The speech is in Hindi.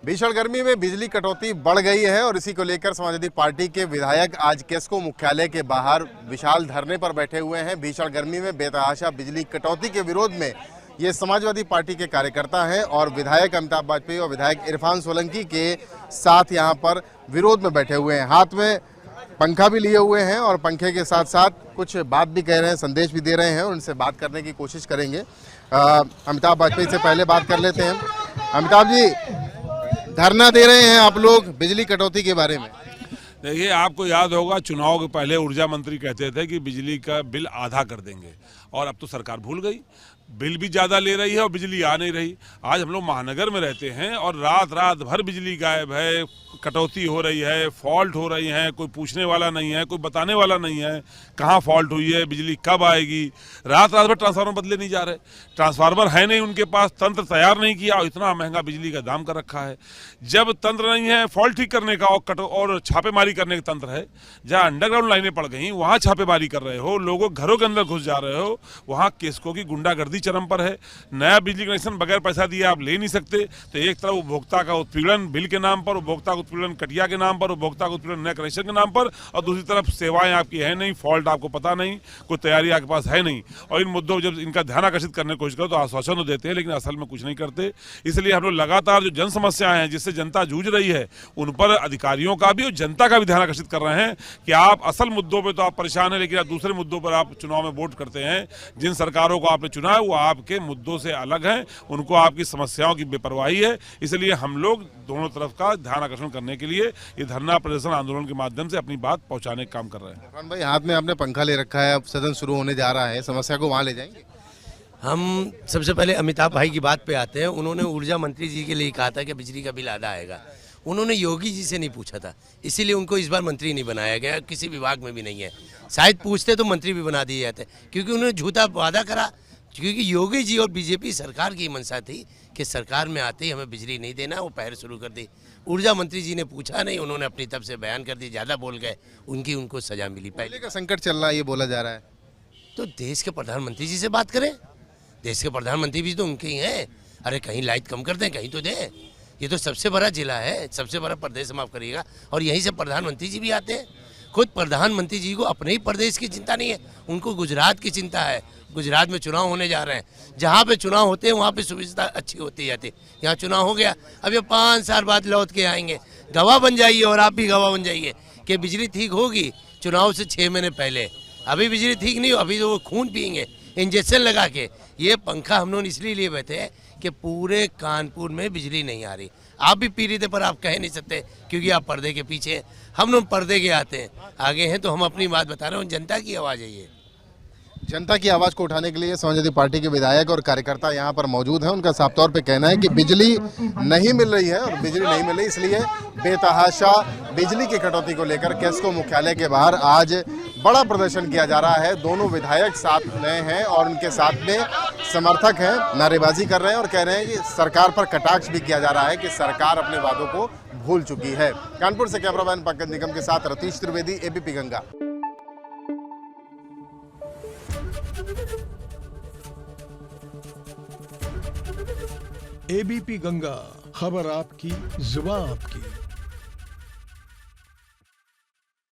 भीषण गर्मी में बिजली कटौती बढ़ गई है और इसी को लेकर समाजवादी पार्टी के विधायक आज केस्को मुख्यालय के बाहर विशाल धरने पर बैठे हुए हैं। भीषण गर्मी में बेतहाशा बिजली कटौती के विरोध में ये समाजवादी पार्टी के कार्यकर्ता हैं और विधायक अमिताभ वाजपेयी और विधायक इरफान सोलंकी के साथ यहाँ पर विरोध में बैठे हुए हैं। हाथ में पंखा भी लिए हुए हैं और पंखे के साथ साथ कुछ बात भी कह रहे हैं, संदेश भी दे रहे हैं। उनसे बात करने की कोशिश करेंगे। अमिताभ वाजपेयी से पहले बात कर लेते हैं। अमिताभ जी, धरना दे रहे हैं आप लोग बिजली कटौती के बारे में। देखिए, आपको याद होगा चुनाव के पहले ऊर्जा मंत्री कहते थे कि बिजली का बिल आधा कर देंगे और अब तो सरकार भूल गई। बिल भी ज़्यादा ले रही है और बिजली आ नहीं रही। आज हम लोग महानगर में रहते हैं और रात रात भर बिजली गायब है, कटौती हो रही है, फॉल्ट हो रही है, कोई पूछने वाला नहीं है, कोई बताने वाला नहीं है कहाँ फॉल्ट हुई है, बिजली कब आएगी। रात रात भर ट्रांसफार्मर बदले नहीं जा रहे, ट्रांसफार्मर है नहीं उनके पास, तंत्र तैयार नहीं किया और इतना महंगा बिजली का दाम कर रखा है। जब तंत्र नहीं है फॉल्ट ठीक करने का और छापेमारी करने का तंत्र है, जहाँ अंडरग्राउंड लाइनें पड़ गई वहाँ छापेमारी कर रहे हो, लोगों घरों के अंदर घुस जा रहे हो, वहाँ केस्को की गुंडागर्दी चरम पर है। नया बिजली कनेक्शन बगैर पैसा दिए आप ले नहीं सकते। तो एक तरफ उपभोक्ता का उत्पीड़न बिल के नाम पर, उपभोक्ता का उत्पीड़न कटिया के नाम पर, उपभोक्ता का उत्पीड़न नए कनेक्शन के नाम पर, और दूसरी तरफ सेवाएं आपकी है नहीं, फॉल्ट आपको पता नहीं, कोई तैयारी आपके पास है नहीं। और इन मुद्दों पर जब इनका ध्यान आकर्षित करने की कोशिश करो तो आश्वासन तो देते हैं लेकिन असल में कुछ नहीं करते। इसलिए हम लोग लगातार जो जन समस्याएं हैं जिससे जनता जूझ रही है उन पर अधिकारियों का भी और जनता का भी ध्यान आकर्षित कर रहे हैं कि आप असल मुद्दों पर तो आप परेशान हैं, लेकिन आप दूसरे मुद्दों पर आप चुनाव में वोट करते हैं। जिन सरकारों को आपने चुना है वो आपके मुद्दों से अलग हैं, उनको आपकी समस्याओं की बेपरवाही है। इसलिए हम लोग दोनों तरफ का ध्यान आकर्षण करने के लिए ये धरना प्रदर्शन आंदोलन के माध्यम से अपनी बात पहुंचाने का काम कर रहे हैं। इरफान भाई, हाथ में आपने पंखा ले रखा है, अब सदन शुरू होने जा रहा है, समस्या को वहां ले जाएंगे। हम सबसे पहले अमिताभ भाई की बात पे आते हैं। उन्होंने ऊर्जा मंत्री जी के लिए कहा था कि बिजली का बिल आधा आएगा। उन्होंने योगी जी से नहीं पूछा था, इसीलिए उनको इस बार मंत्री नहीं बनाया गया, किसी विभाग में भी नहीं है। शायद पूछते तो मंत्री भी बना दिए जाते, क्योंकि उन्होंने झूठा वादा करा। क्योंकि योगी जी और बीजेपी सरकार की मंशा थी कि सरकार में आते ही हमें बिजली नहीं देना, वो पहल शुरू कर दी। ऊर्जा मंत्री जी ने पूछा नहीं, उन्होंने अपनी तरफ से बयान कर दी, ज़्यादा बोल गए, उनको सजा मिली। पहले का संकट चल रहा है ये बोला जा रहा है, तो देश के प्रधानमंत्री जी से बात करें। देश के प्रधानमंत्री भी तो उनके ही हैं। अरे कहीं लाइट कम कर दें, कहीं तो दें। ये तो सबसे बड़ा जिला है, सबसे बड़ा प्रदेश माफ करिएगा, और यहीं से प्रधानमंत्री जी भी आते हैं। खुद प्रधानमंत्री जी को अपने ही प्रदेश की चिंता नहीं है, उनको गुजरात की चिंता है। गुजरात में चुनाव होने जा रहे हैं, जहाँ पे चुनाव होते हैं वहाँ पे सुविधा अच्छी होती जाती। यहाँ चुनाव हो गया, अब ये 5 साल बाद लौट के आएंगे। गवाह बन जाइए और आप भी गवाह बन जाइए कि बिजली ठीक होगी चुनाव से 6 महीने पहले। अभी बिजली ठीक नहीं हो, अभी तो वो खून पियेंगे इंजेक्शन लगा के। ये पंखा हम लोग इसलिए लिए बैठे हैं कि पूरे कानपुर में बिजली नहीं आ रही। आप भी पी रहे थे पर आप कह नहीं सकते क्योंकि आप पर्दे के पीछे हैं, हम लोग पर्दे के आते हैं, आगे हैं। तो हम अपनी बात बता रहे हैं, जनता की आवाज़ है ये। जनता की आवाज़ को उठाने के लिए समाजवादी पार्टी के विधायक और कार्यकर्ता यहाँ पर मौजूद हैं। उनका साफ तौर पे कहना है कि बिजली नहीं मिल रही है और बिजली नहीं मिल रही, इसलिए बेतहाशा बिजली की कटौती को लेकर केस्को मुख्यालय के बाहर आज बड़ा प्रदर्शन किया जा रहा है। दोनों विधायक साथ में हैं और उनके साथ में समर्थक हैं, नारेबाजी कर रहे हैं और कह रहे हैं कि सरकार पर कटाक्ष भी किया जा रहा है कि सरकार अपने वादों को भूल चुकी है। कानपुर से कैमरामैन पंकज निगम के साथ रतीश त्रिवेदी, एबीपी गंगा। एबीपी गंगा, खबर आपकी, जुबान आपकी।